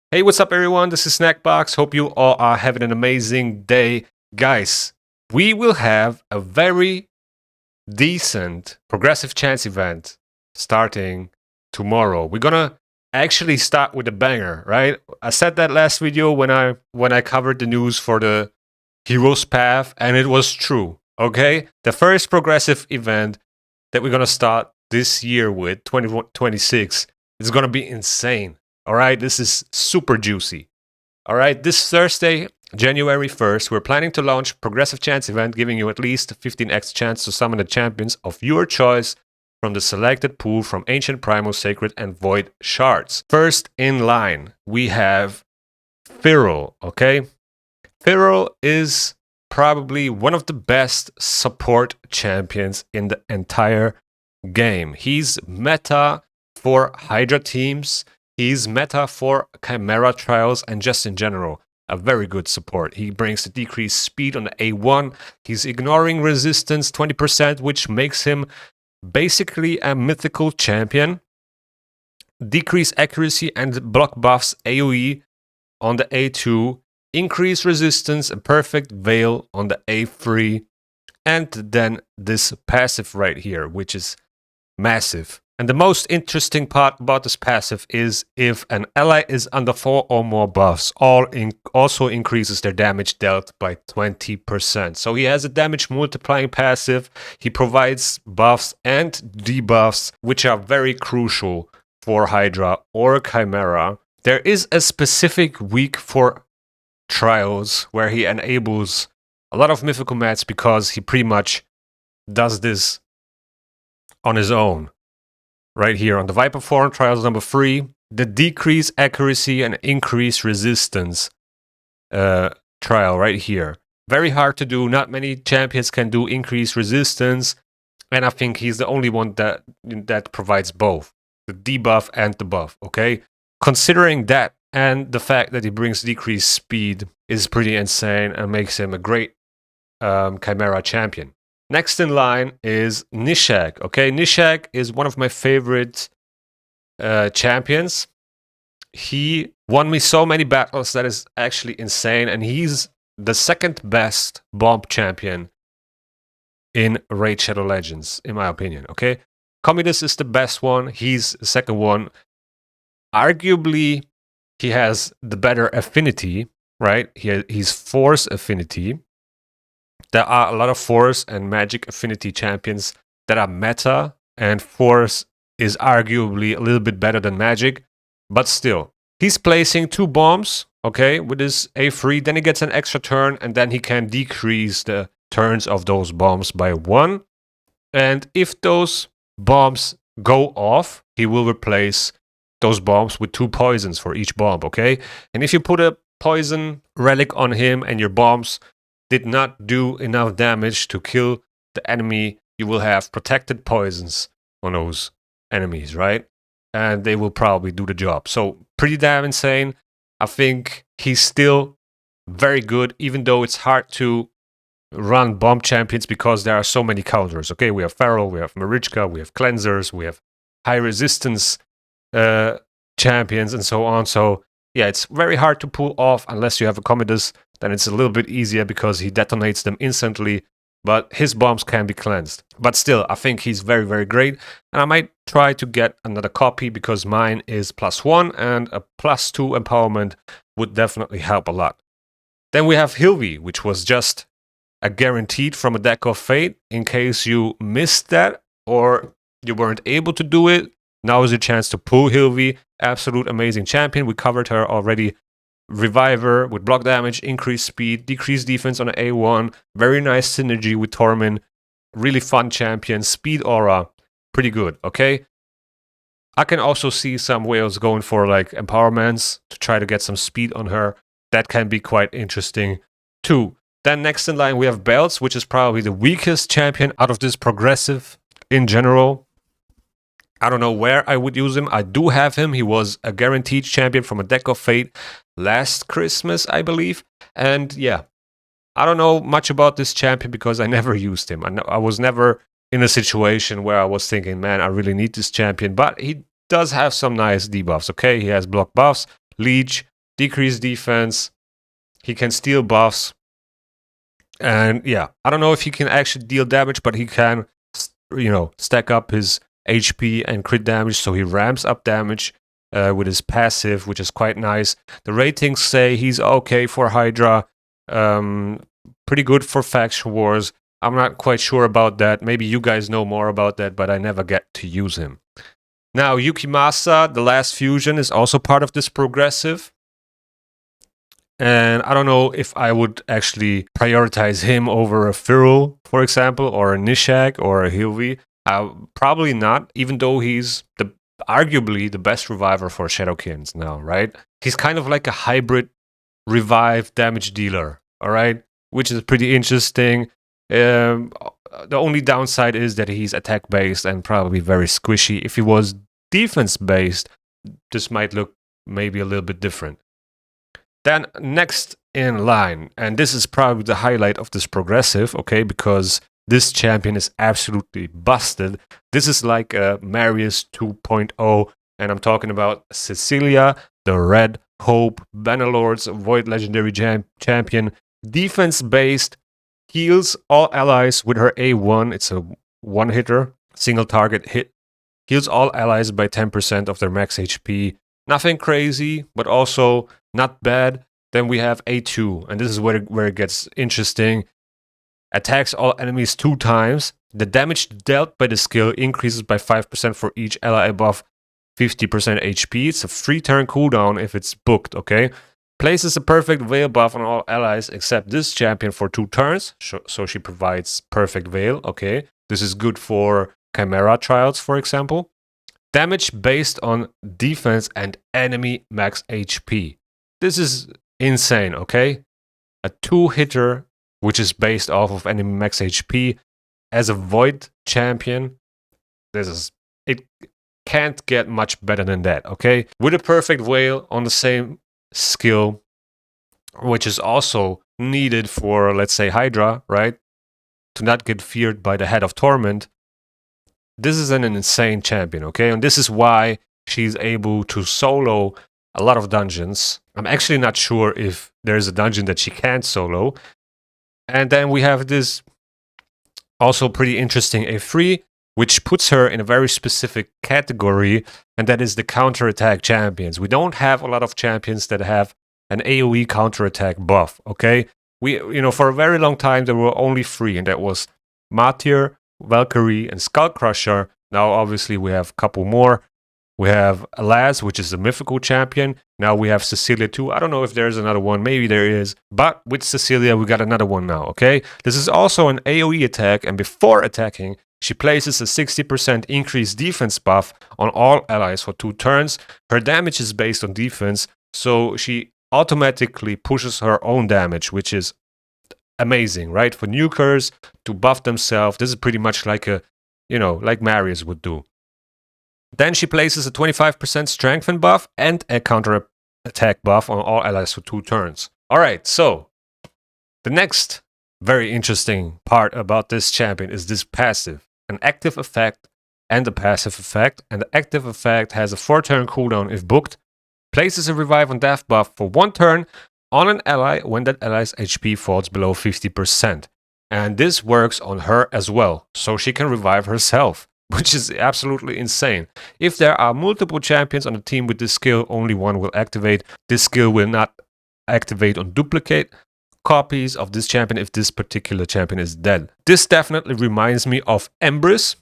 Hey, what's up, everyone? This is Snackbox. Hope you all are having an amazing day. Guys, we will have a very decent progressive chance event starting tomorrow. We're gonna actually start with a banger, right? I said that last video when I covered the news for the Hero's Path, and it was true. Okay? The first progressive event that we're gonna start this year with, 2026, is gonna be insane. All right, this is super juicy. All right, this Thursday, January 1st, we're planning to launch Progressive Chance event, giving you at least a 15x chance to summon the champions of your choice from the selected pool from Ancient, Primal, Sacred, and Void shards. First in line, we have Firil, okay? Firil is probably one of the best support champions in the entire game. He's meta for Hydra teams. He's meta for Chimera trials and just in general, a very good support. He brings the decreased speed on the A1. He's ignoring resistance 20%, which makes him basically a mythical champion. Decreased accuracy and block buffs AoE on the A2. Increased resistance and perfect veil on the A3. And then this passive right here, which is massive. And the most interesting part about this passive is if an ally is under 4 or more buffs, also increases their damage dealt by 20%. So he has a damage multiplying passive. He provides buffs and debuffs, which are very crucial for Hydra or Chimera. There is a specific week for trials where he enables a lot of mythical mats because he pretty much does this on his own. Right here on the Viper Form, trials number 3, the decrease accuracy and increase resistance trial right here. Very hard to do. Not many champions can do increased resistance, and I think he's the only one that provides both the debuff and the buff. Okay, considering that and the fact that he brings decreased speed is pretty insane and makes him a great Chimera champion. Next in line is Nishag. Okay, Nishag is one of my favorite champions. He won me so many battles that is actually insane, and he's the second best bomb champion in Raid Shadow Legends, in my opinion. Okay, Commodus is the best one. He's the second one. Arguably, he has the better affinity, right? He's Force affinity. There are a lot of Force and Magic affinity champions that are meta, and Force is arguably a little bit better than Magic, but still. He's placing 2 bombs, okay, with his A3, then he gets an extra turn, and then he can decrease the turns of those bombs by 1. And if those bombs go off, he will replace those bombs with 2 poisons for each bomb, okay? And if you put a poison relic on him and your bombs did not do enough damage to kill the enemy, you will have protected poisons on those enemies, right? And they will probably do the job. So pretty damn insane. I think he's still very good, even though it's hard to run bomb champions because there are so many counters. Okay, we have Feral, we have Marichka, we have Cleansers, we have high resistance champions and so on. So yeah, it's very hard to pull off unless you have a Commodus. Then it's a little bit easier because he detonates them instantly, but his bombs can be cleansed. But still, I think he's very, very great, and I might try to get another copy because mine is +1, and a +2 empowerment would definitely help a lot. Then we have Hilvi, which was just a guaranteed from a deck of fate. In case you missed that or you weren't able to do it, now is your chance to pull Hilvi. Absolute amazing champion. We covered her already. Reviver with block damage, increased speed, decreased defense on an A1. Very nice synergy with Tormin. Really fun champion. Speed aura. Pretty good, okay? I can also see some whales going for like empowerments to try to get some speed on her. That can be quite interesting too. Then next in line we have Belts, which is probably the weakest champion out of this progressive in general. I don't know where I would use him. I do have him. He was a guaranteed champion from a deck of fate last Christmas, I believe. And yeah, I don't know much about this champion because I never used him. I was never in a situation where I was thinking, man, I really need this champion. But he does have some nice debuffs, okay? He has block buffs, leech, decrease defense. He can steal buffs. And yeah, I don't know if he can actually deal damage, but he can, stack up his HP and crit damage. So he ramps up damage with his passive, which is quite nice. The ratings say he's okay for Hydra, pretty good for Faction Wars. I'm not quite sure about that. Maybe you guys know more about that, but I never get to use him. Now, Yukimasa, the last fusion, is also part of this progressive. And I don't know if I would actually prioritize him over a Firul, for example, or a Nishak or a Hilvi. Probably not, even though he's arguably the best reviver for Shadowkins now, right? He's kind of like a hybrid revive damage dealer, all right? Which is pretty interesting. The only downside is that he's attack-based and probably very squishy. If he was defense-based, this might look maybe a little bit different. Then next in line, and this is probably the highlight of this progressive, okay, because this champion is absolutely busted. This is like a Marius 2.0, and I'm talking about Cecilia the Red Hope, Bannerlord's Void Legendary champion, defense-based, heals all allies with her A1. It's a one-hitter, single target hit. Heals all allies by 10% of their max HP. Nothing crazy, but also not bad. Then we have A2, and this is where it gets interesting. Attacks all enemies 2 times. The damage dealt by the skill increases by 5% for each ally above 50% HP. It's a 3-turn cooldown if it's booked, okay? Places a perfect veil buff on all allies except this champion for 2 turns. So she provides perfect veil, okay? This is good for Chimera trials, for example. Damage based on defense and enemy max HP. This is insane, okay? A 2-hitter, which is based off of enemy max HP, as a Void champion. It can't get much better than that, okay? With a perfect veil on the same skill, which is also needed for, let's say, Hydra, right? To not get feared by the Head of Torment. This is an insane champion, okay? And this is why she's able to solo a lot of dungeons. I'm actually not sure if there's a dungeon that she can't solo. And then we have this also pretty interesting A3, which puts her in a very specific category, and that is the counterattack champions. We don't have a lot of champions that have an AoE counterattack buff, okay? For a very long time, there were only 3, and that was Martyr, Valkyrie, and Skullcrusher. Now, obviously, we have a couple more. We have Alaz, which is a mythical champion. Now we have Cecilia too. I don't know if there's another one. Maybe there is. But with Cecilia, we got another one now, okay? This is also an AoE attack, and before attacking, she places a 60% increased defense buff on all allies for 2 turns. Her damage is based on defense, so she automatically pushes her own damage, which is amazing, right? For nukers to buff themselves, this is pretty much like like Marius would do. Then she places a 25% strengthen buff and a counter attack buff on all allies for 2 turns. Alright, so the next very interesting part about this champion is this passive. An active effect and a passive effect. And the active effect has a 4-turn cooldown if booked. Places a revive on death buff for 1 turn on an ally when that ally's HP falls below 50%. And this works on her as well, so she can revive herself, which is absolutely insane. If there are multiple champions on the team with this skill, only one will activate. This skill will not activate on duplicate copies of this champion if this particular champion is dead. This definitely reminds me of Empress,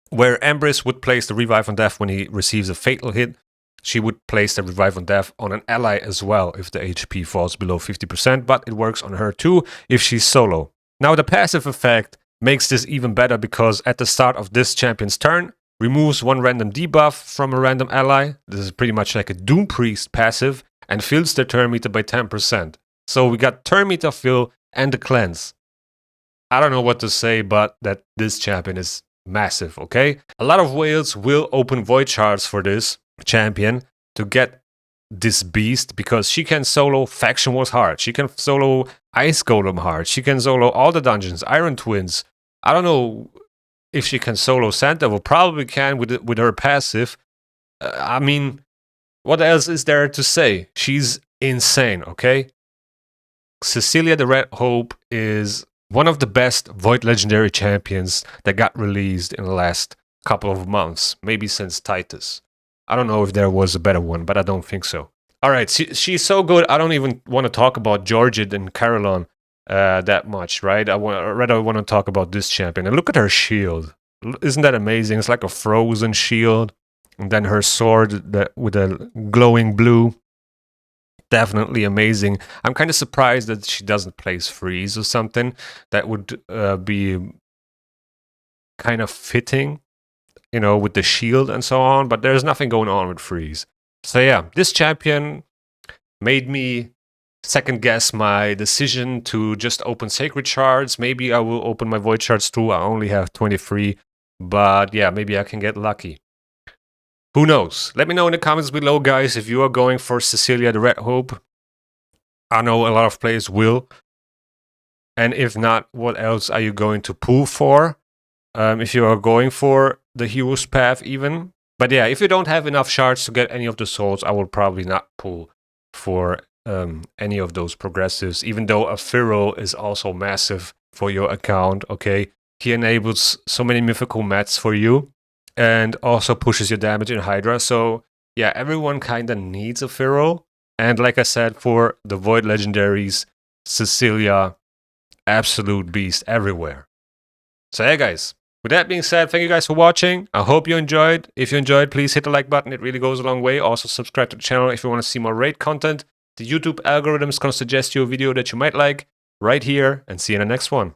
where Empress would place the revive on death when he receives a fatal hit. She would place the revive on death on an ally as well if the HP falls below 50%, but it works on her too if she's solo. Now the passive effect makes this even better because at the start of this champion's turn, removes 1 random debuff from a random ally. This is pretty much like a Doom Priest passive and fills their turn meter by 10%. So we got turn meter fill and the cleanse. I don't know what to say, but that this champion is massive, okay? A lot of whales will open void shards for this champion to get this beast because she can solo Faction Wars hard. She can solo Ice Golem hard. She can solo all the dungeons, Iron Twins. I don't know if she can solo Santa. Well, probably can with her passive. I mean, what else is there to say? She's insane, okay? Cecilia the Red Hope is one of the best Void Legendary champions that got released in the last couple of months, maybe since Titus. I don't know if there was a better one, but I don't think so. All right, she's so good, I don't even want to talk about Georgid and Carolon that much, right? I rather want to talk about this champion. And look at her shield. Isn't that amazing? It's like a frozen shield. And then her sword with a glowing blue. Definitely amazing. I'm kind of surprised that she doesn't place freeze or something. That would be kind of fitting, you know, with the shield and so on. But there's nothing going on with freeze. So yeah, this champion made me second guess my decision to just open sacred shards. Maybe I will open my void shards too. I only have 23. But yeah, maybe I can get lucky. Who knows? Let me know in the comments below, guys, if you are going for Cecilia the Red Hope. I know a lot of players will. And if not, what else are you going to pull for? If you are going for the hero's path even. But yeah, if you don't have enough shards to get any of the souls, I will probably not pull for any of those progressives. Even though a Pharaoh is also massive for your account, okay? He enables so many mythical mats for you. And also pushes your damage in Hydra. So yeah, everyone kind of needs a Pharaoh. And like I said, for the Void Legendaries, Cecilia, absolute beast everywhere. So yeah, guys. With that being said, thank you guys for watching. I hope you enjoyed. If you enjoyed, please hit the like button. It really goes a long way. Also subscribe to the channel if you want to see more raid content. The YouTube algorithm is going to suggest you a video that you might like right here. And see you in the next one.